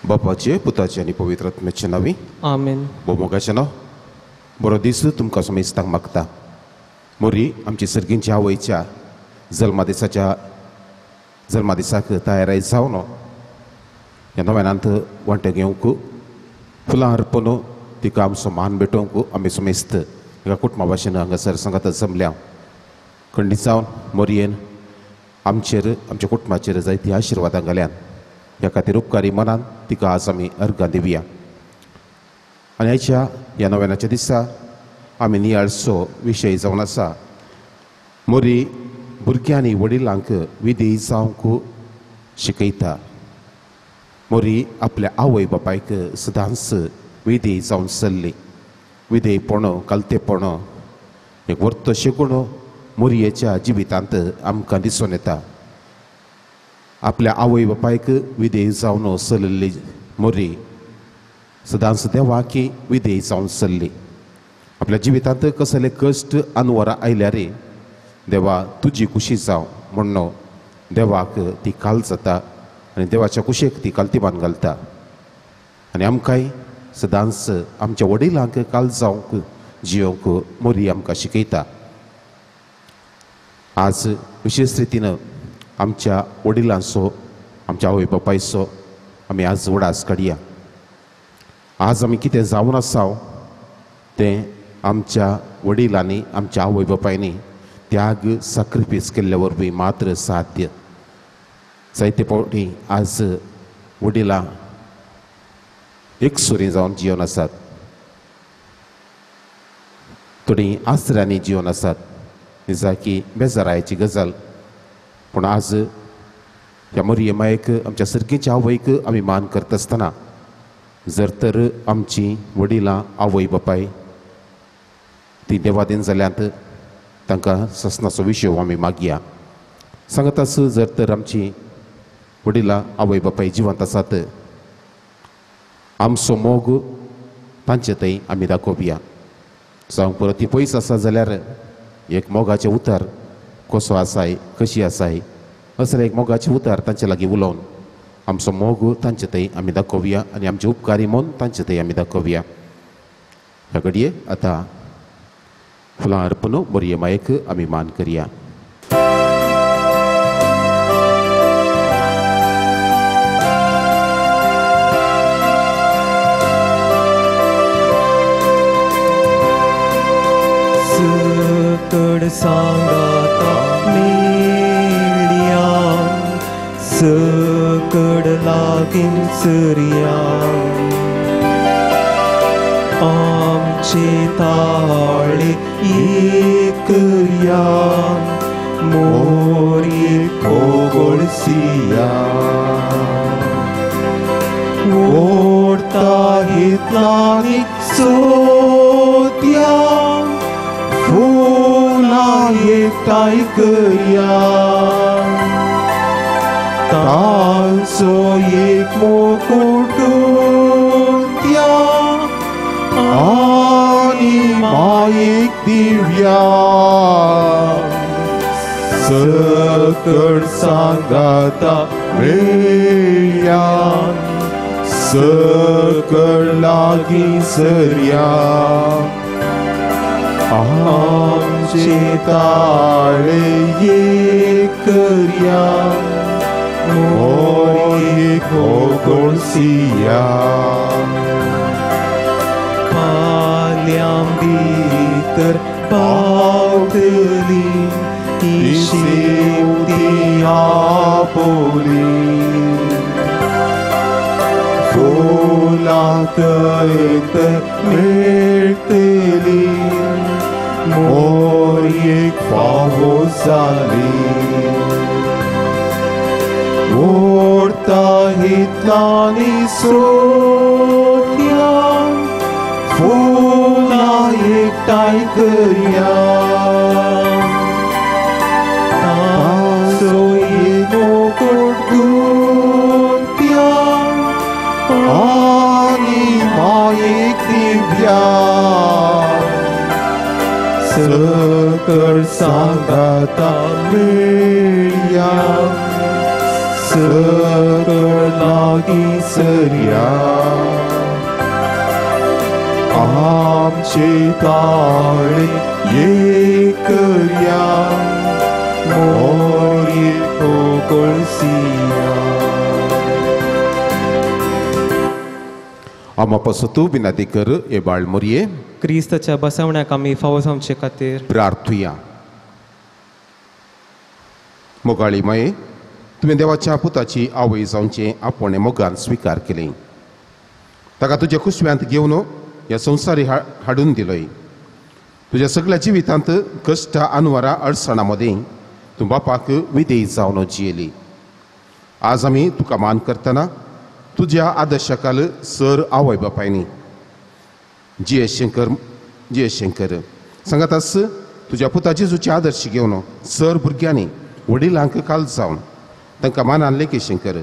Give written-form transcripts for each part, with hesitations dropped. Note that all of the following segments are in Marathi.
बापाचे पुताचे आनी पवित्र आत्म्याचे नांवी आमेन. मोगाचें नांव बरो दीस तुमकां समेस्तांक मागता. मोरी आमची सर्गींच्या आवयच्या जल्मा दिसाक तयाराय जावन ह्या नव्यानांत वांटे घेवंक फुलां अर्पून तिका आमचो मान भेटोवंक आमी समेस्त एका कुटुंबा भाशेन हांगासर सांगात जमल्या. खंडीत जावन मोरयेन आमच्या कुटुंबाचेर जायती आशिर्वादां घाल्यान ह्या खातीर उपकारी मनान तिका आज आमी अर्गां दिवया. आनी आयच्या ह्या नव्यानाच्या दिसा आमी नियाळसो विशय जावन आसा मोरी भुरग्यां आनी वडिलांक विधेय जावंक शिकयता. मोरी आपल्या आवय बापायक सदांच विधेय जावन चल्ली. विधेयपण कालतेपण एक वर्त शिकून मोरयेच्या जिवितांत आमकां दिसून येता. आपल्या आवय बापायक विधेय जावन चल्ली मोरी सदांच देवाकी विधेय जावन चल्ली. आपल्या जिवितांत कसले कश्ट अनवरां आयल्यार देवा तुजी खुशी जावं म्हणून देवाक ती काल जाता आनी देवाच्या कुशेक ती काल्तिबान घालता. आनी आमकांय सदांच आमच्या वडिलांक काल जावंक जियोंक मोरी आमकां शिकयता. आज विशेष रितीन आमच्या वडिलांचो आमच्या आवय बापायचो आमी आज उडास काडया. आज आमी कितें जावन आसा तें आमच्या वडिलांनी आमच्या आवय बापायनी त्याग सॅक्रिफायस केल्ल्या वरवीं मात्र साध्य. जायते फावटी आज वडिलां एकसुरी जावन जिवन आसात, थोडीं आसऱ्यांनी जिवन आसात. दिसा की बेजारायची गजाल, पूण आज ह्या मोरये मायेक आमच्या सर्गेच्या आवयक आमी मान करता आसतना जर तर आमची वडिलां आवय बापाय ती देवादीन जाल्यांत तांकां ससनाचो विशय आमी मागया. सांगत आस जर तर आमची वडिलां आवय बापाय जिवंत आसात आमचो मोग तांचे थंय आमी दाखोवया. जावं परत ती पयस आसा जाल्यार एक मोगाचें उतर कसो आसाय कशी आसाय असलें एक मोगाचें उतर तांचे लागीं उलोवन आमचो मोग तांचे थंय आमी दाखोवया आनी आमचे उपकारी मन तांचे थंय आमी दाखोवया. ह्या घडये आतां फुलां अर्पून मोरये मायेक आमी मान करया. सकड सांगाता मेळ्या सकड लागीं चरया आमचे ताळे एकया मोरी कोगळसिया ओढता हितलानी सोत्या फुलां एकठांय करया तांचो एक मुकुट त्या आनी मायेक दिवया. सकड सांगाता मेळया सकड लागीं सरया आमचे ताळे एक करया मोरये कोगळसिया पाल्यां भितर पावतली ही शेवटी आपोली फुलां थंय मेळटली मोरयेक फावो जाली. ओढता हितलानी सोत्या फुलां एकठांय करया तांचो एक मुकुट गुंथया आनी मायेक दिवया. सकड सांगाता मेळया सर लागी सरया आमचे ताळे ये करया मोरी कोकळसिया आम्हा पासून विनंती कर ए बाळ मोरये क्रिस्ताच्या बसवण्याक आमी फावो जावचे खातीर प्रार्थुया मोगाळी माये तुवें देवाच्या पुताची आवय जावचें आपण मोगान स्विकार केलें ताका तुज्या कुशव्यांत घेवन ह्या संवसारी हाडून दिलोय तुज्या सगळ्या जिवितांत कश्ट अनवरां अडचणां मदें तूं बापाक विधेय जावन जियेली आज आमी तुका मान करतना तुज्या आदर्शाखाल सर आवय बापायनी जी एस शंकर सांगात आस तुज्या पुता जेजूचे आदर्श घेवन सर भुरग्यांनी वडिलांक काल जावन तांकां मानान लेखी शंकर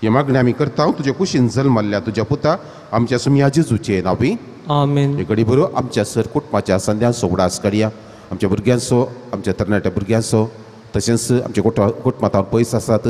हे मागणी आमी करता तुज्या कुशीन जल्मल्ल्या तुज्या पुता आमच्या सुमिया जेजूचे नांवी आमेन. हे घडी बरो आमच्या सर कुटुंबाच्या संध्यांचो उडास काडया आमच्या भुरग्यांचो आमच्या तरणाट्या भुरग्यांचो तशेंच आमच्या कुटुंबांत पयस आसात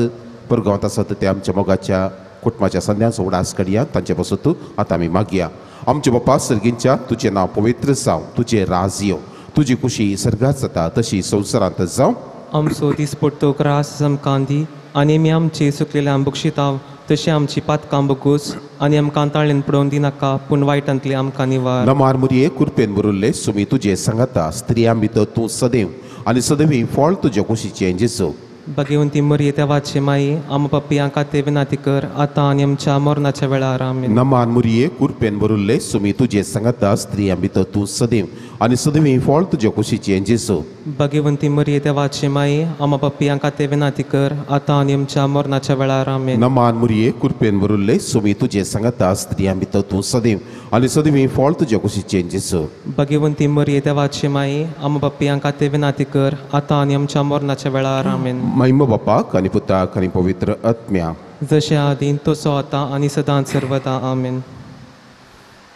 परगांवांत आसात ते आमच्या मोगाच्या कुटुंबाच्या संध्यांचो उडास काडया तांचे पासून आतां आमी मागया आमचे बापा सर्गींच्या तुजें नांव पवित्र जावं तुजें राज यो तुजी खुशी सर्गांत जाता तशी संवसारांत जावं आमचो दिसपट्टो ग्रास आमकां दी आनी आमी आमची सुकलेल्या आंबुकशिताव तशी आमची पातकां बगूस आनी आमकां ताळेन पडोवन दिनाका पूण वायटांतली आमकां निवार नमार मुरये कुरपेन बरुल्ले सुमी तुजे सांगाता स्त्रियां भितर तूं सदैव आनी सदैवी फळ तुज्या कुशीचें जेजू भगवंती मरी देवाची माई आम पप्पी खातीर विनाती कर आतां आनी आमच्या मरणाच्या वेळार आमेन. नमान मुरये कुरपेन बरुल्ले सुमी तुजे सांगाता स्त्रियां भितर तूं सदैव आनी सदैवी फळ तुज्या कुशीचें जेजू भगवंती मरी देवाची माई आम पप्पी खातीर विनाती कर आतां आनी आमच्या मरणाच्या वेळार आमेन. नमान मुरये कुरपेन बरुल्ले सुमी तुजे सांगाता स्त्रियां भितर तूं सदैव आनी सदैवी फळ तुज्या कुशीचें जेजू भगवंती मरी देवाची माई आम पप्पी खातीर विनाती कर आतां आनी आमच्या मरणाच्या वेळार आमेन. महिमा बापाक आनी पुताक आनी पवित्र आत्म्या जशें आदीन तसो आतां आनी सदांच सर्वदा आमेन.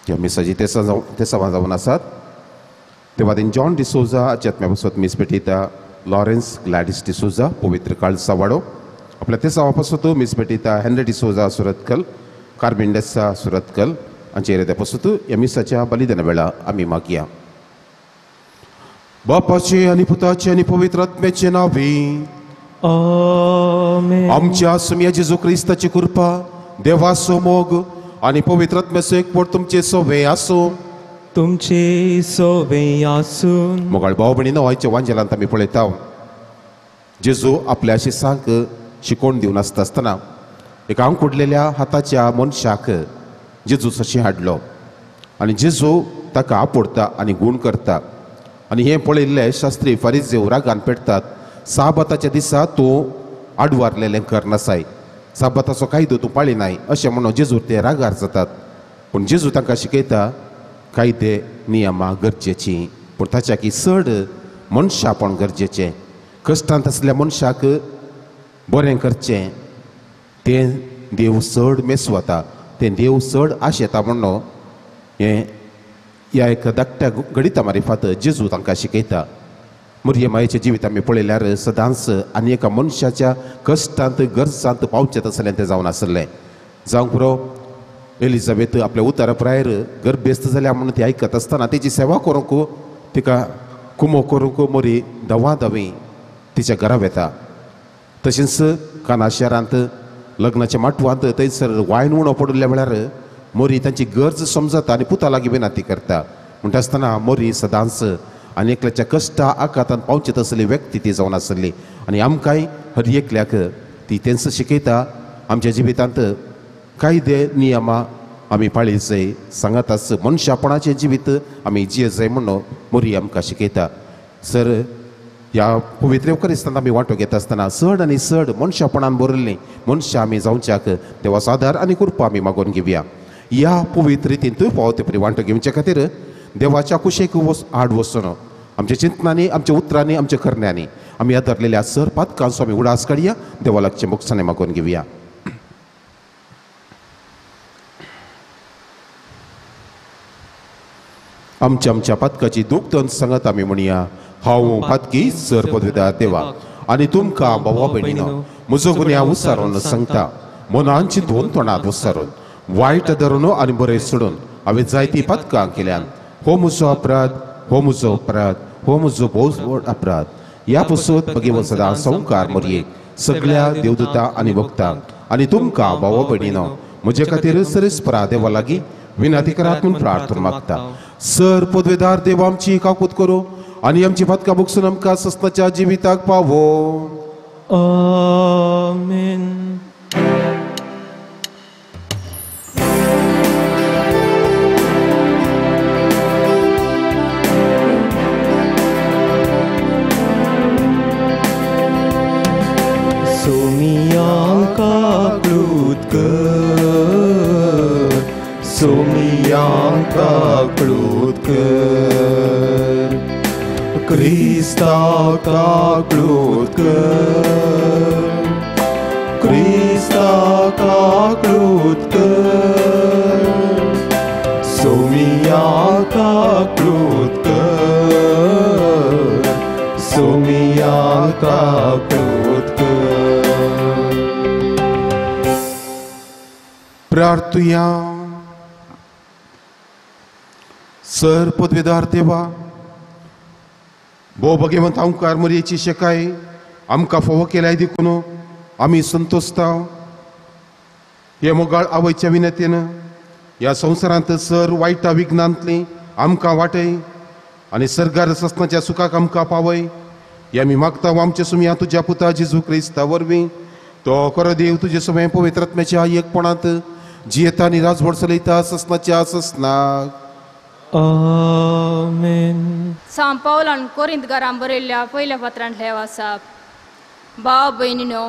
ह्या मिसाची ते सभा जावन आसात ते वादीन जॉन डिसोजा आत्म्या पासत मीस पेटयता लॉरेन्स ग्लॅडिस डिसोजा पवित्र काळसा वाडो आपल्या ते सभा पासत मीस पेटयता हेनरी डिसोजा सुरतकल कार्बिंडेसा सुरतकल हांचे ते पासत ह्या मिसाच्या बलिदाना वेळा आमी मागया बापाचे आनी पुताचे आनी पवित्र आत्म्याचे नांवी आमेन. आमच्या सुमिया जेजू क्रिस्ताची कृपा देवाचो मोग आनी पवित्र आत्म्याचो एकवट तुमचे सवे आसूं तुमचे सोवे आसून मोगाळ भाव भयणीनो आयच्या वांजेलांत आमी पळयता जेजू आपल्या शिसांक शिकोवन दिवन आसतना एक आंग उडलेल्या हाताच्या मनशाक जेजू सशी हाडलो आनी जेजू ताका आपडटा आनी गूण करता आनी हें पळयल्ले शास्त्री फारिझेव रागान पेटतात साबाताच्या दिसा तूं आडवारलेलें करनासाय साबाताचो कायदो तूं पाळिनाय अशें म्हणून जेजू ते रागार जातात पूण जेजू तांकां शिकयता कायदे नियमां गरजेचीं पूण ताच्या की चड मनशापण गरजेचें कश्टांत आसल्या मनशाक बरें करचें तें देव चड मेसवता तें देव चड आशेता म्हणून हें ह्या एक धाकट्या गणिता मारिफात जेजू तांकां शिकयता मुरये मायेचें जिवीत आमी पळयल्यार सदांच आनी एका मनशाच्या कश्टांत गरजांत पावचें आसलें तें जावन आसलें जावंक पुरो एलिझाबेथ आपल्या उतारा प्रायर गर्भेस्त जाल्या म्हणून ती आयकत आसतना तेची सेवा करूंक तिका कुमो करूंक मोरी धवां धवी तिच्या घरा वेता तशेंच काना शारांत लग्नाच्या माटवांत थंयसर वायन उणो पडिल्ल्या वेळार मोरी तांची गरज समजता आनी पुता लागीं विनाती करता म्हणटा आसतना मोरी सदांच आनी एकल्याच्या कश्टा आकातान पावचेत आसली व्यक्ती ती जावन आसली आनी आमकांय हर एकल्याक ती तेंच शिकयता आमच्या जिवितांत कायदे नियमां आमी पाळी जाय सांगात आस मनशापणाचें जिवीत आमी जिये जाय म्हणून मोरी आमकां शिकयता सर ह्या पवित्र eucharisतांत आमी वांटो घेता आसतना चड आनी चड मनशापणान बरयल्लीं मनशां आमी जावच्याक देवाचो आदार आनी कृपा आमी मागून घेवया ह्या पवित्र रितीन तूं पावते परी वांटो घेवच्या खातीर देवाच्या कुशेक आड वचून आमच्या चिंतनांनी आमच्या उतरांनी आमच्या करण्यांनी आमी आदारलेल्या सर पातकांचो आमी उडास काडया देवा लागचे मोक्षाने मागून घेवया आमच्या पातकाची दूख तन सांगत आमी म्हणया हांव पातकी सर पदवीदार देवा आनी तुमकां भावा भयणीनो म्हजो गुन्या उसारून सांगता मनांची दोन तोंडात उसारून वायट धरून आनी बरें सोडून हांवें जायती पथकां केल्यान हो म्हजो अपराध हो म्हजो अपराध हो म्हजो बहुत व्हड अपराध ह्या पुसत भगीम सदां संवकार मरयेक सगळ्या देवदूतां आनी भक्तांक आनी तुमकां भावा भयणीनो म्हजे खातीर सरस्परा देवा लागीं विनातिकरात म्हूण प्रार्थना मागता सर पदवेदार देव आमची काकूत करो आनी आमची पथकां भोगसून आमकां सस्ताच्या जिविताक पावो आमेन. सोमियांका क्लूत कर क्रिस्ताका क्लूत कर क्रिस्ताका क्लूत कर सोमियांका क्लूत कर सोमियांका क्लूत कर. प्रार्थुया सर पदवेदार देवा भोव भगवंत ओंकार मरयेची शेकाय आमकां फोव केल्याय देखून आमी संतोसता हे मोगाळ आवयच्या विनतेन ह्या संवसारांत सर वायटा विघ्नांतली आमकां वाटय आनी सर्गार सस्नाच्या सुखाक आमकां पावय हे आमी मागता आमचे सुमया तुज्या पुता जेजू क्रिस्ता वरवीं तो खरो देव तुजे समय पवित्रात्म्याच्या एकपणांत जियेता आनी राजवट चलयता सस्नाच्या सस्नाक आमेन. सांत पावलान कोरिंथकारांक बरयल्ल्या पयल्या पत्रांतले वाचप. भाव भयणीनो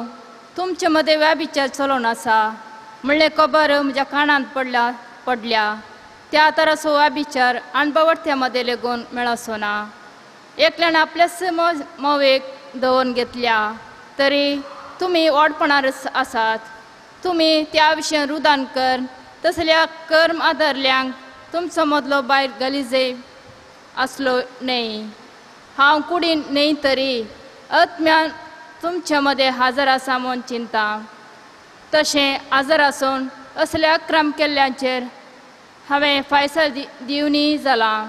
तुमचे मदें व्याभिचार चलोवन आसा म्हणलें खबर म्हज्या कानांत पडल्या त्या तरासो व्याभिचार अणभवट्या मदें लेगून मेळसो ना. एकल्यान आपल्याच मोवेक दवरून घेतल्या तरी तुमी ओडपणार आसात. तुमी त्या विशयान रुदान कर तसल्या कर्म आदारल्यांक तुमचो मदलो भायर गलिजे असलो न्हय. हांव कुडीन न्हय तरी आत्म्यान तुमचे मदें हाजर आसा म्हूण चिंता. तशें हाजर आसून असले अक्रम केल्ल्यांचेर हांवें फायसल दिवनी जालां.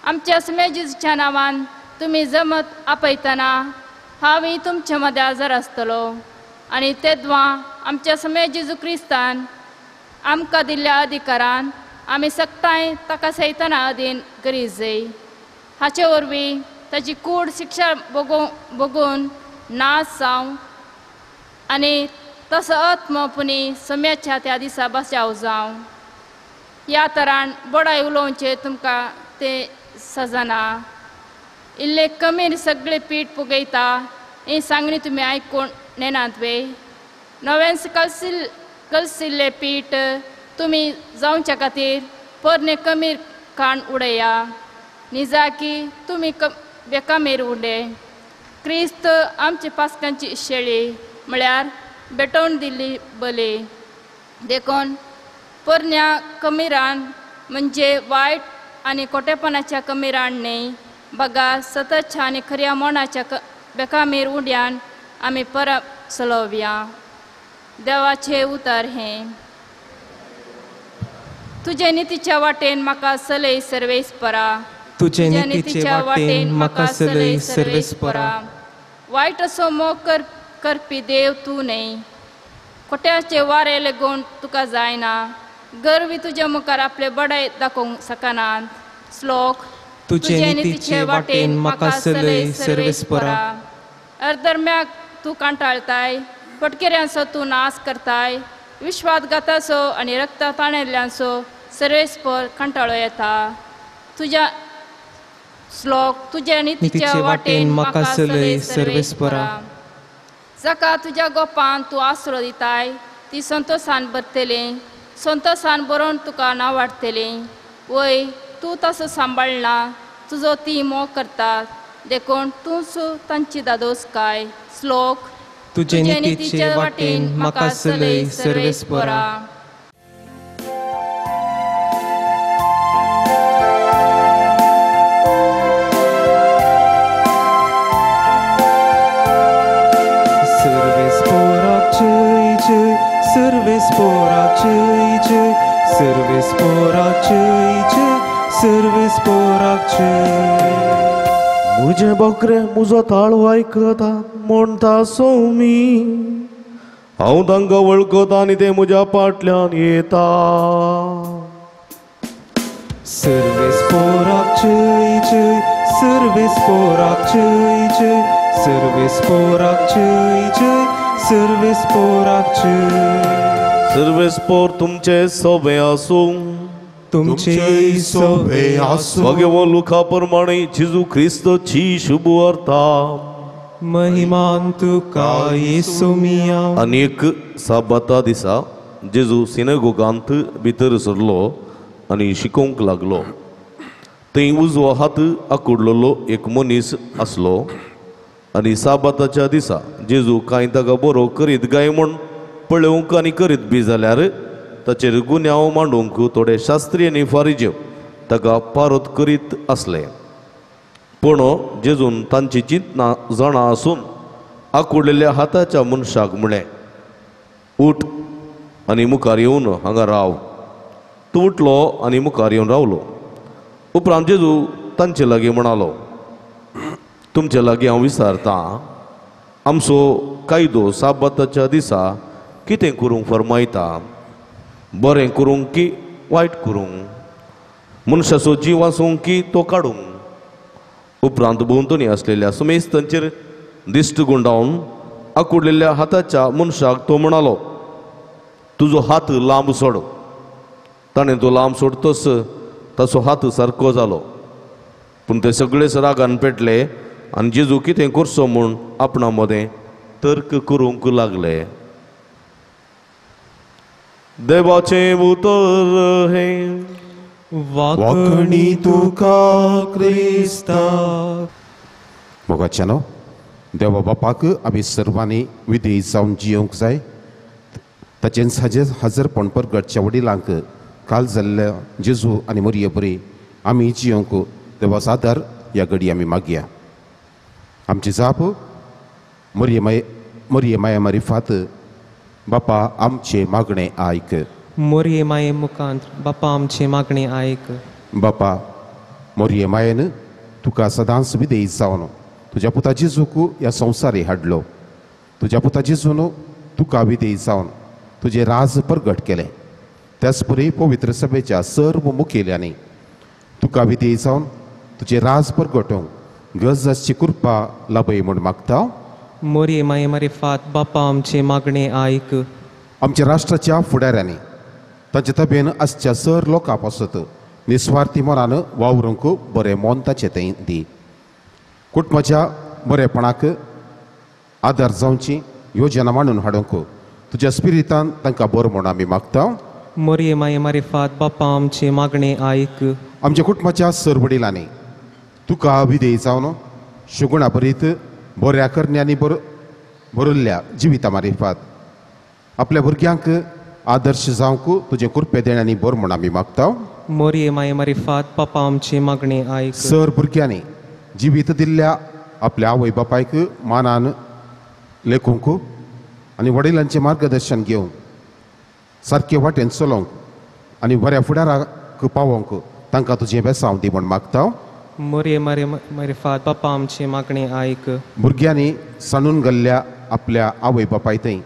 आमच्या सुमेजेच्या नांवान तुमी जमत आपयतना हांवूय तुमचे मदें हाजर आसतलो आनी तेदवां आमच्या सुमेजेजू क्रिस्तान आमकां दिल्ल्या अधिकारान आमी सक्ताय ताका सैताना अधीन करीत जाय. हाचे वरवीं ताची कूड शिक्षा भोगून नाश जावं आनी तसो आत्मपुनी सम्याच्या त्या दिसा बचाव जावं. ह्या तरान बडाय उलोवचें तुमकां तें सजना. इल्ले कमीर सगळे पीठ पुगयता ही सांगणी तुमी आयकून नेनात वे. नव्यान कलसिल्ले पीठ तुमी जावच्या खातीर पोरणे कमीर काण उडया निजा की तुमी बेकामीर उडे. क्रिस्त आमची पासकांची शेळी म्हळ्यार बेटोवन दिल्ली बली देखून पोरण्या कमीरान म्हणजे वायट आनी खोटेपणाच्या कमीरान न्हय बगा सततच्या आनी खऱ्या मोनाच्या बेकामीर उड्यान आमी परब चलोवया. देवाचे उतर हें. तुजे नितीच्या वाटेन म्हाका चलय सर्वेस्परा. तुजे नितीच्या वाटेन म्हाका चलय सर्वेस्परा. वायट असो मोग करपी देव तूं न्हय. खोट्याचे वारे लेगून तुका जायना. गर्वी तुज्या मुखार आपले बडाय दाखोवंक शकनात. श्लोक. तुजे नितीचे वाटेन म्हाका चलय सर्वेस्परा. अर्धर्म्याक तूं कांटाळताय. फटकेऱ्यांचो तूं नाश करताय. विश्वासघाताचो आनी रक्ता ताणेल्ल्यांचो सर्वेस्पर कंटाळो येता. तुज्या श्लोक. तुज्या नितीच्या वाटेन म्हाका चलय सर्वेस्परा. जाका तुज्या गोपान तूं आसरो दिताय ती संतोषान भरतली. संतोषान बरोवन तुका नावाडटली. वय तूं तसो सांबाळना तुजो ती मोग करतात देखून तूंच तांची दादोसकाय. श्लोक. तुजे नितीचे वाटेन म्हाका चलय सर्वेस्परा. मुझे बकरे मुजो ताळो आयकता म्हणटा सोमी हांव तांकां वळखता आनी ते म्हज्या फाटल्यान येता सर्वेस्पोर तुमचे सोबे आसूं तुमचे सोबे आसूं भगवो लुका प्रमाणे जेजू क्रिस्तची शुभ वार्ता महिमान तुका येसू मिया. अनेक साबाता दिसा जेजू सिनेगोगांत भितर सरलो आनी शिकोवंक लागलो. थंय उजवो हात आंकुडलेलो एक मनीस आसलो आनी साबाताच्या दिसा जेजू कांय ताका बरो करीत गाय म्हूण पळोवंक आनी करीत बी जाल्यार ताचेर गुन्यांव मांडूंक थोडे शास्त्री आनी फारिजेव ताका पारोत करीत आसले. पूण जेजून तांची चिंतना जाणा आसून आंकुडलेल्या हाताच्या मनशाक म्हळें, उठ आनी मुखार येवन हांगा राव. तो उठलो आनी मुखार येवन रावलो. उपरांत जेजू तांचे लागीं म्हणालो, तुमचे लागीं हांव विचारतां, आमचो कायदो साबाताच्या दिसा कितें करूंक फरमायता, बरें करूंक की वायट करूंक, मनशाचो जीव वाचोवंक की तो काडूंक. उपरांत भोंवतणी आसलेल्या समेस्तांचेर दिश्ट गुंडावन आंकुडलेल्या हाताच्या मनशाक तो म्हणालो, तुजो हात लांब सोड. ताणें तो लांब सोडतस ताचो हात सारको जालो. पूण ते सगळेच रागान पेटले आनी जेजू कितें करचो म्हूण आपणा मदें तर्क करूंक लागले. देवाचें उतर हे वाकणी तुका क्रिस्ता. मोगाच्यानो देवा बापाक आमी सर्वांनी विधेय जावन जियोंक जाय. ताचें हजरपण परगटच्या वडिलांक काल जाल्ल्या जेजू आनी मरिये बरी आमी जियोंक देवा आदार ह्या घडी आमी मागया. आमची जाप मरिये माया मारिफात बापा आमचे मागणे आयक. मोरये माये मुखांत बापा आमचे मागणे आयक. बापा मोरये मायेन तुका सदांच विधेय जावन तुज्या पुता जेजूक ह्या संवसारी हाडलो. तुज्या पुता जेजून तुका विधेय जावन तुजें राज परगट केलें. त्याच परी पवित्र सभेच्या सर्व मुखेल्यांनी तुका विधेय जावन तुजें राज परगटोवंक गरजाची कृपा लाभय म्हूण मागता. मोरये माये मारिफात बापा आमचे मागणे आयक. आमच्या राष्ट्राच्या फुडाऱ्यांनी तांचे तबेन आसच्या सर लोकां पासत निस्वार्थी मनान वावरूंक बरें मोन ताचें तें दी. कुटुंबाच्या बरेपणाक आदार जावची योजना मांडून हाडूंक तुज्या स्पिरितान तांकां बरो म्हूण आमी मागता. मोरये माये मारिफात बापा आमचे मागणे आयक. आमच्या कुटुंबाच्या सर वडिलांनी तुका विधेय जावन शुगुणा बरीत बऱ्या करण्यांनी भरिल्ल्या जिविता मारिफात आपल्या भुरग्यांक आदर्श जावंक तुजे कृपे देण्यानी बरो म्हूण आमी मागता. मोरये माये मारिफात बापा आमचे मागणे आयक. सर भुरग्यांनी जिवीत दिल्ल्या आपल्या आवय बापायक मानान लेखूंक आनी वडिलांचें मार्गदर्शन घेवंक सारके वाटेन चलोवंक आनी बऱ्या फुडाराक पावोवंक तांकां तुजें बेसांव दी म्हूण मागता. मोरये मारिफात बापा आमचे मागणे आयक. भुरग्यांनी सांडून गेल्ल्या आपल्या आवय बापाय थंय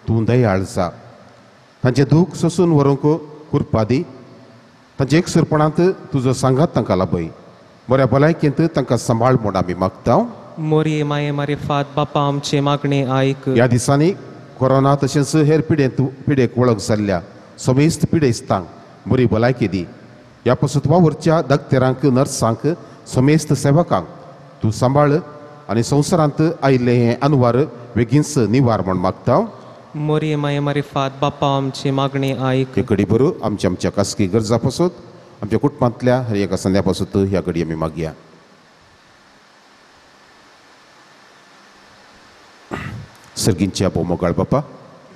तूं दयाळ जा. तांचें दूख सोसून व्हरूंक कृपा दी. तांचे एकसुरपणांत तुजो सांगात तांकां लाभय. बऱ्या भलायकेंत तांकां सांबाळ म्हूण आमी मागता. मोरये माये मारिफात बापा आमचे मागणे आयक. ह्या दिसांनी कोरोना तशेंच हेर पिडेक वळख जाल्ल्या समेस्त पिडेस्तांक बरी भलायकी दी. ह्या पासून वावरच्या दाक्तेरांक नर्सांक समेस्त सेवकांक तूं सांबाळ आनी संवसारांत आयिल्ले हे अनवार बेगीनच निवार म्हूण मागता. मोरये माये मारिफात बापा आमचे मागणे आयक. हे घडी बरो आमच्या खासगी गरजा पासून आमच्या कुटुंबांतल्या हर एका संद्या पासून ह्या घडी आमी मागया. सर्गींच्या मोगाळ बापा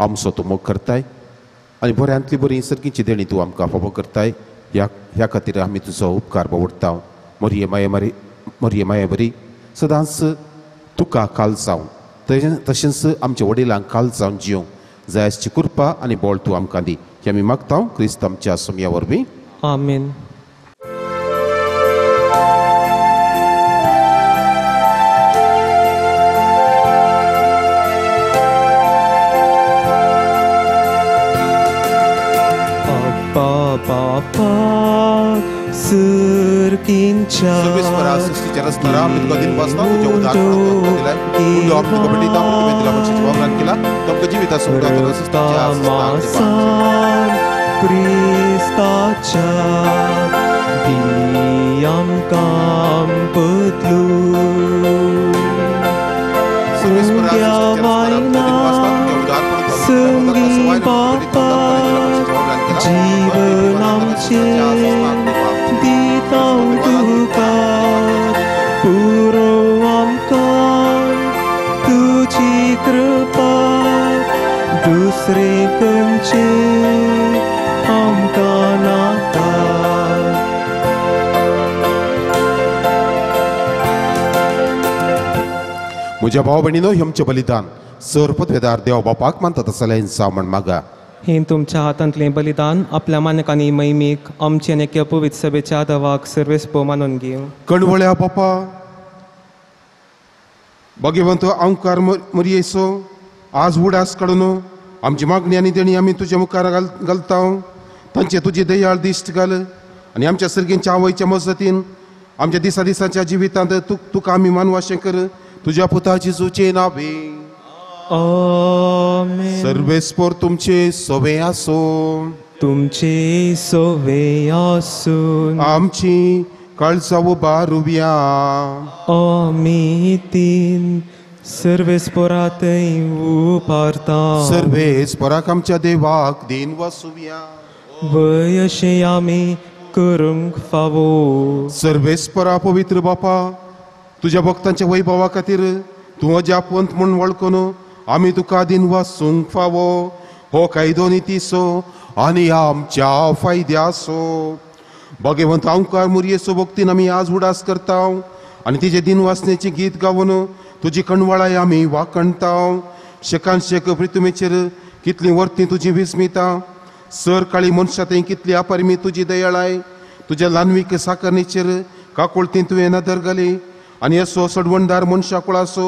आमचो तूं मोग करताय आनी बऱ्यांतली बरी सर्गींची देणी तूं आमकां फावो करताय. ह्या खातीर आमी तुजो उपकार बावडटा. मोरये माये बरी सदांच तुका काल जावन तशेंच आमच्या वडिलांक काल जावन जियोंक जाय आसची कृपा आनी बोळ तूं आमकां दी. हे आमी मागता क्रिस्त आमच्या सुमया वरवीं. आमेन. Papa serkinca सर्विस पर सृष्टीच्या रस्त्यावर आम्ही तुका दिन वाचता तुझ्या उदाहरण दिलाय पुढे आम्ही तुका भेटी दाम तुम्ही दिला बक्षीस वागदान केला तुमका जीविता सुखदा तुला सृष्टीच्या Kristaच्या दियम काम पतलू सर्विस पर संगी बापा जीवनाचे दितां तुका पुरो आमकां तुजी कृपा दुसरे खंयचे आमकां नाका. म्हज्या भाव भयणीनो हेमचें बलिदान सर्पत्वेदार देव बापाक मानतात असलें सामण मागा. हे तुमच्या हातांतलें बलिदान आपल्या मानकांनी मैमीक आमचे नेक्या पवित्र सभेच्या दवाक सर्वेस्पो मानून घेव. कणवळ्या बापा भगवंत अंकार मरियेसो आज उडास काडून आमची मागणी आनी देणी आमी तुज्या मुखार घालता. तांचे तुजी दयाळ दिश्ट घाल आनी आमच्या सर्गेंच्या आवयच्या मजतीन आमच्या दिसा दिसाच्या जिवितांत तुका आमी मानवाशें कर तुज्या पुता जेजूचे नावे. आमेन. सर्वेस्पोर तुमचे सोवे आसो. तुमचे सोवे आसून आमची काळजा उबारुया. आमी तीन सर्वेस्पोरातय उबारता. सर्वेस्पोराक आमच्या देवाक दिन वासुया. वय अशें आमी करूंक फावो. सर्वेस्परा पवित्र बापा तुझ्या भक्तांच्या वैभवा खातीर तूं अजा पंत म्हूण वळखून आमी तुका दिन वासूंक फावो. हो कायदो नितीसो आनी आमच्या फायद्यासो. भगवंत अंकार मुरयेचो भक्तीन आमी आज उडास करता आनी तिचे दिन वासनेची गीत गावन तुजी कणवळाय आमी वाकणता. शेकान शेक पृथ्वीचेर कितली वर्ती तुजी विस्मिता. सर काळी मनशांतय कितली अपरिमी तुजी दयाळाय. तुज्या ल्हानवीक साकरणेचेर काकुळतीन तुवें नदर घाली आनी असो सडवणदार मनशा कुळासो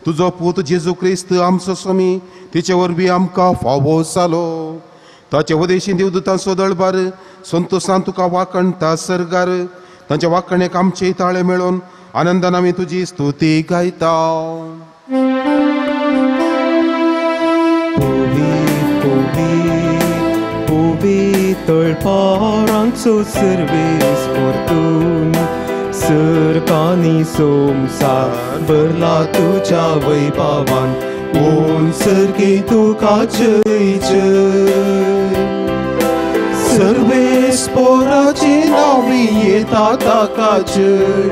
तुजो पूत जेजू क्रिस्त आमचो स्वामी तिचे वरवीं आमकां फावो जालो. ताचे वदेशी देवदूतांचो दळबार संतोशान तुका वाकणटा सरगार. तांच्या वाकणेक आमचे ताळे मेळोन आनंदान आमी तुजी स्तुती गायता. तळपारांचो सर्वेस परतून सरकानी सोमसार भरला तुझ्या वैभवान. ओन सर्गे तुका जय जय. सर्वेस्पोराचे नावी येता ताका जय.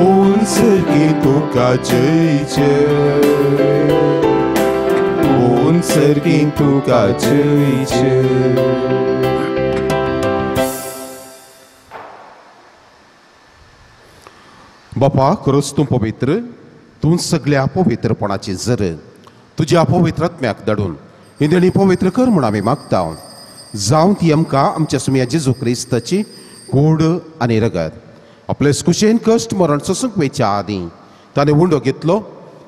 On Sergei Tuka Jai Jai. On सर्गे तुका जय जय. बापा खरोच तूं पवित्र. तूं सगळ्या पवित्रपणाची जर तुज्या पवित्र आत्म्याक धाडून ही देणी पवित्र कर म्हूण आमी मागता. जावं ती आमकां आमच्या सुम्या जेजू क्रिस्ताची कूड आनी रगत. आपले कुशेन कश्ट मरण सोसूंक वयच्या आदीं ताणें उंडो घेतलो.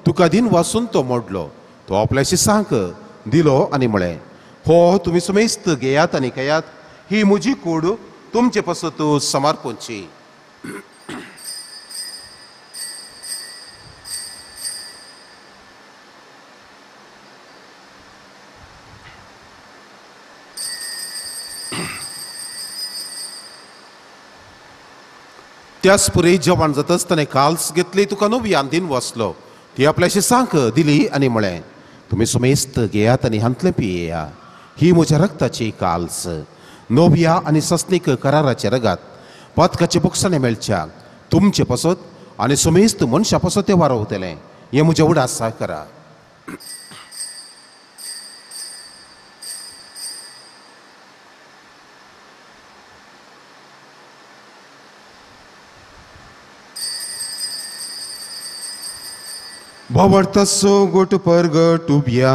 तुका दिन वासून तो मोडलो. तो आपल्याशी सांग दिलो आनी म्हळें हो तुमी सुमेस्त घेयात आनी खेयात. ही म्हजी कूड तुमचे पासत समर्पणची. त्याच पुरे जेवण जाताच ताणें काल्स घेतली तुका नवी दिन वाचलो. ती आपल्याशी सांग दिली आनी म्हळें तुमी सुमेस्त घेयात आनी हांतले पियेया. ही म्हज्या रक्ताची काल्स नव्या आनी सस्नीक कराराचे रगात पातकाचे बुकसाणे मेळच्या तुमचे पासत आनी सुमेस्त मनशा पासत ते वारवतलें. हें म्हजें उडासा करा. भावार्थाचो गोट परगट उब्या.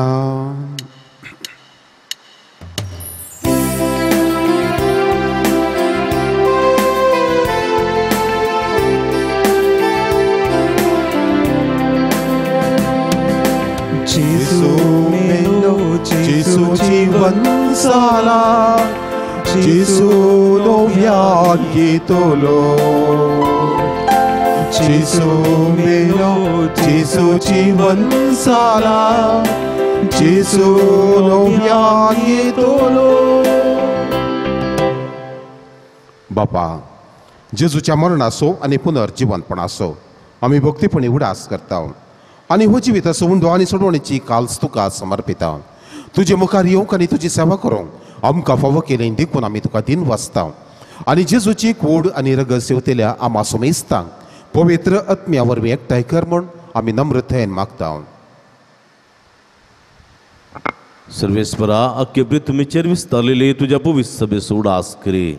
जेजू नव्यान येतलो जेजू मेलो जेजू जीवन जाला जेजू नव्यान येतलो बापा जेजूच्या मरणाचो आनी पुनर्जीवनपण आसो आमी भक्तीपणी उडास करता आनी हो जिविताचो उंडो आनी सोडवणेची काल्स तुका समर्पिता तुजे मुखार येवंक आनी तुजी सेवा करूंक आमकां फावो केलें देखून आमी तुका दिन वाचता आनी जेजूची कूड आनी रगत सेवतेल्या आमा सुमेस्तांक पवित्र आत्म्या वरवीं एकठांय कर म्हूण आमी नम्रतायेन मागता सर्वेस्परा अख्खे पृथ्वीचेर विस्तारलेले तुझ्या पवित्र सभेचो उडास करे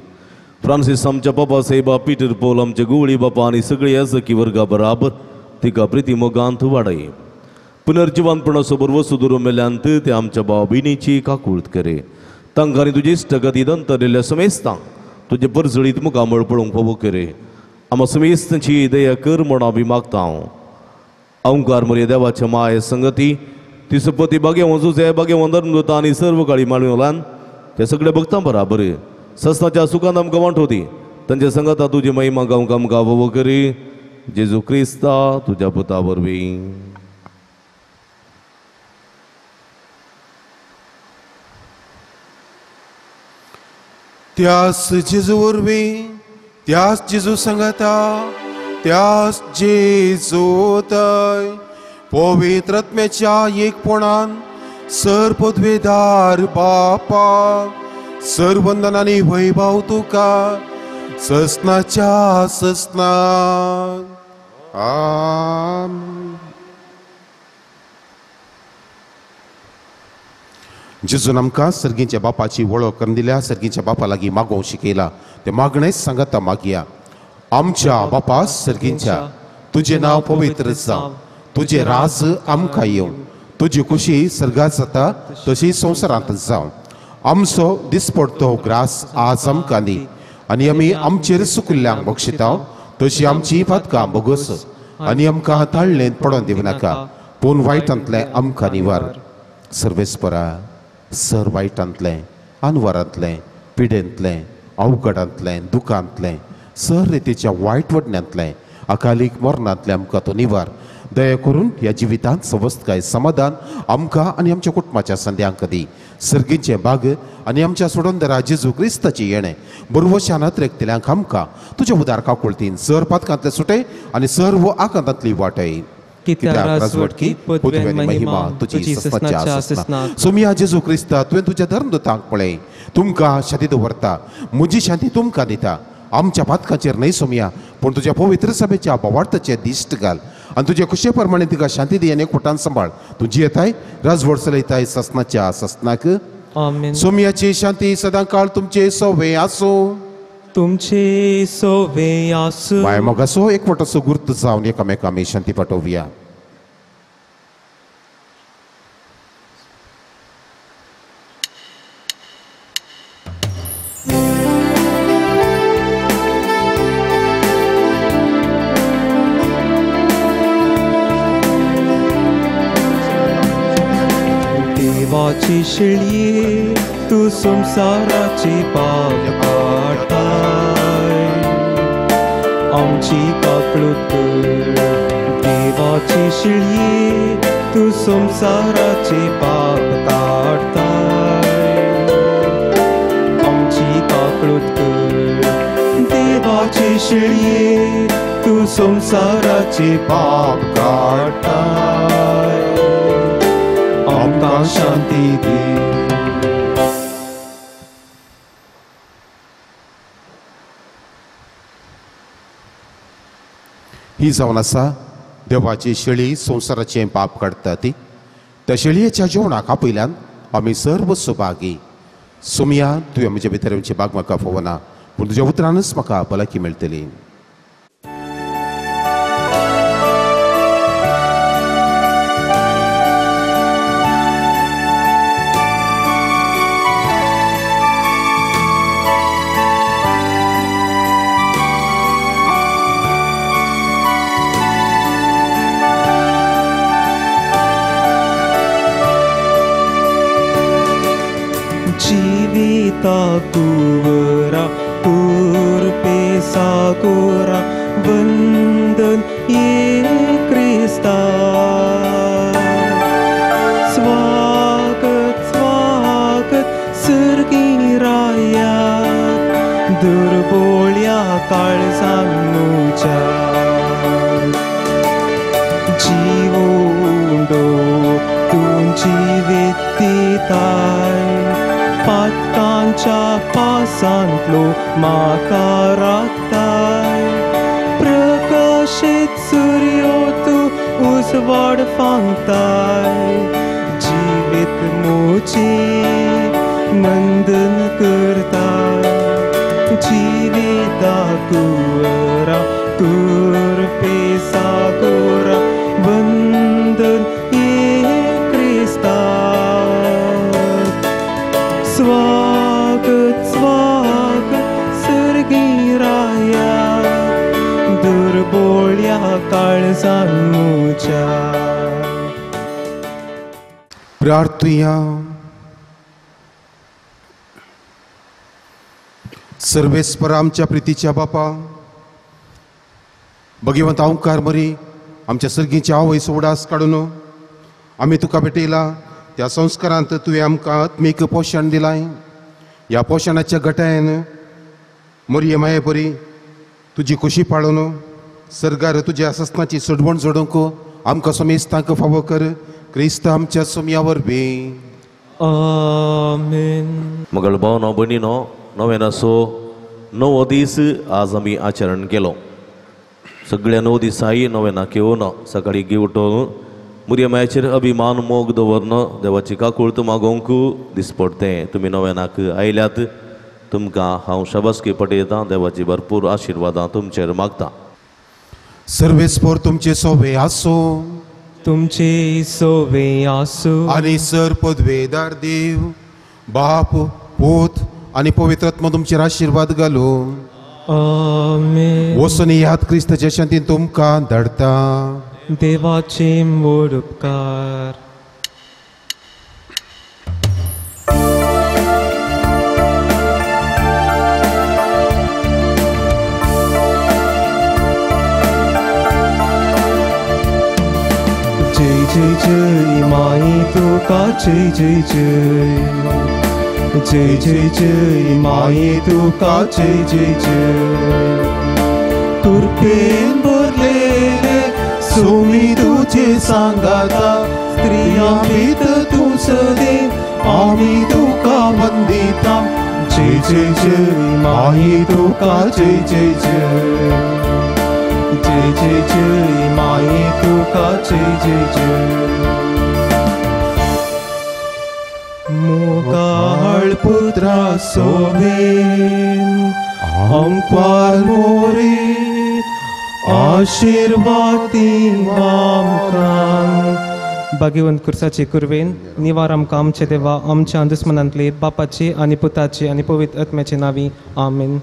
फ्रांसीस आमच्या बाबा साहेबा पीटर पॉल आमच्या गुवळी बापा आनी सगळे याजकी वर्गा बराबर तिका प्रिती मोगांत वाडय पुनर्जीवनपणाचो बरो सुदूर मेल्यांत ते आमच्या भाव भयणीची काकुळट करे तांकां आनी तुजी इश्टगती दंतरिल्ल्या समेस्तांक तुजे परजळीत मुखामळ पळोवंक फावो करे आमा समेस्तांची दया कर म्हूण आमी मागता अवंकार मर्या देवाच्या माय संगती तिसपती बागेवं जुजे बागेवं धर्मदूता आनी सर्व काळी माळ्योलान त्या सगळ्या भक्तां बराबर सस्नाच्या सुखांत आमकां वांटोती तांच्या संगता तुजी महिमा गावंक आमकां फावो करी जेजू क्रिस्ता तुज्या पुता वरवीं त्यास जेजू वरवीं त्यास जेजू संगता त्यास जेजू तय पवित्र आत्म्याच्या एकपणान सर पदवेदार बापा सर्वंदनानी वैभव तुका सस्नाच्या सस्नान आमीन जेजून आमकां सर्गीच्या बापाची वळख करून दिल्या सर्गीच्या बापा लागीं मागोवंक शिकयला ते मागणेच सांगता मागया आमच्या बापा सर्गीच्या तुजें नांव पवित्र जावं तुजें राज आमकां येवं तुजी खुशी सर्गात जाता तशी संवसारांत जावं आमचो दिसपडतो ग्रास आज आमकां दी आनी आमी आमचेर चुकिल्ल्यांक बक्षिता तशी आमची पातकां बोगस आनी आमकां ताळ्ळेंत पडोवन दिवं नाका पूण वायटांतलें आमकां निवार सर्वेस्परा सर वायटांतलें अनवरांतलें पिडेंतलें अवघडांतलें दुखांतलें सर रितीच्या वायट वडण्यांतलें अकालीक मरणांतलें आमकां तो निवार दया करून ह्या जिवितांत सवस्तकाय समाधान आमकां आनी आमच्या कुटुंबाच्या संध्यांक दी सर्गीचे बाग आनी आमच्या सोडोंदरा जेजू क्रिस्ताची येणें बरवो शानांत रेखतल्यांक आमकां तुज्या उदार काकुळतीन सर पातकांतले सुटय आनी सर्व आकांतांतली वाटय कित्याक राजवटकी पृथ्वीनी महिमा तुजी सस्नाच्या आसना सोमिया जेजू क्रिस्ता तुवें तुज्या धर्मदूतांक पळय तुमकां शांती दवरता म्हजी शांती तुमकां दिता आमच्या पातकाचेर न्हय सोमिया पूण तुज्या पवित्र सभेच्या बोवार्थाचेर दिश्ट घाल आनी तुजे कुशे प्रमाणे तिका शांती दी आनी एकवटान सांबाळ तुजी येताय राजवट चलयताय सस्नाच्या सस्नाक आमीन सोमियाची शांती सदां काळ तुमचे सोवे आसूं तुमचे सोवे आसूं बाय मोगाचो एकवटाचो गुर्त जावन एकामेकां आमी शांती पाठोवया देवाची शिळये तू संसाराची पाप काढताय आमची काकळूत कर देवाची शिळये तू संसाराची पाप काढताय आमची काकळूत कर देवाची शिळये तू संसाराची पाप काढताय आमकां शांती दी ही जावन आसा देवाची शेळी संवसाराचें पाप काडटा ती त्या शेळयेच्या जेवणाक आपयल्यान आमी सर्व सुभागी सोमिया तुवें म्हजे भितर आमची बाग म्हाका फोवना पूण तुज्या उतरानच म्हाका भलायकी मेळटली जीविता कुवर वरा कुर्पे सागोरा वंदन ये क्रिस्ता स्वागत स्वागत सर्गी राया दुर्बोळ्या काळजांनुच्या जीवोंडो तुमची वित्तीताय पातकांच्या पासांतलो म्हाका राखताय प्रकाशीत सूर्यो तूं उजवाड फांगताय जिवीत मोची नंदन करताय जिविताक वरा कुर्पे सागोरा वंदन ये क्रिस्ता स्वागत स्वागत सर्गी राया दुर्बोळ्या काळजांनुच्या प्रार्थुया. सर्वेस्पर आमच्या प्रितीच्या बापा भगवंत ओंकार मरी आमच्या सर्गीची आवयस उडास काडून आमी तुका भेटयला त्या संस्कारांत तुवें आमकां आत्मीक पोशण दिलाय. ह्या पोशणाच्या गटायन मरये माये बरी तुजी खुशी पाळून सर्गार तुज्या सस्नाची सडवण जोडूंक आमकां समेस्तांक फावो कर. क्रिस्त आमच्या सोम्या वरवी. आमेन. मगळ भावनो भयणीनो नवेनाचो 9 दीस आज आमी आचरण केलो. सगळ्या 9 दिसांय नवेनाक येवन सकाळी उठून मुर्यमाचेर अभिमान मोग दवरन देवाची काकुळत मागोवंक दिसपडतें. तुमी नवेनाक आयल्यात तुमकां हांव शाबासकी पटयतां. देवाची भरपूर आशिर्वादां तुमचेर मागतां. सर्वेस्पर तुमचे सोवे आसो तुमचे सोवे आसू आनी सर पदवेदार देव बाप पूत आनी पवित्र आत्मा तुमचेर आशिर्वाद घालो. आमेन. वचून याद क्रिस्ताच्या शांतीन तुमकां धाडटा. देवाचे मोड उपकार. जय जय जय माई तुका जय जय जय जय जय जय माई तुका जय जय जय कृपेन भरलेले सोमी तुझे सांगाता स्त्रिया भीत तूच देव आम्ही तुका वंदिता. जय जय जय माई तुका जय जय जय जय जय जय माई तुका जय जय जय. मोगाळ पुत्रा सोबेन अंपार मोरे आशीर्वादी आमकां. भाग्यवंत कुर्साचे कुरवेन निवार आमकां आमचे देवा आमच्या दुस्मनांतले बापाचे आनी पुताचे आनी पवित्र आत्म्याचे नावी. आमेन.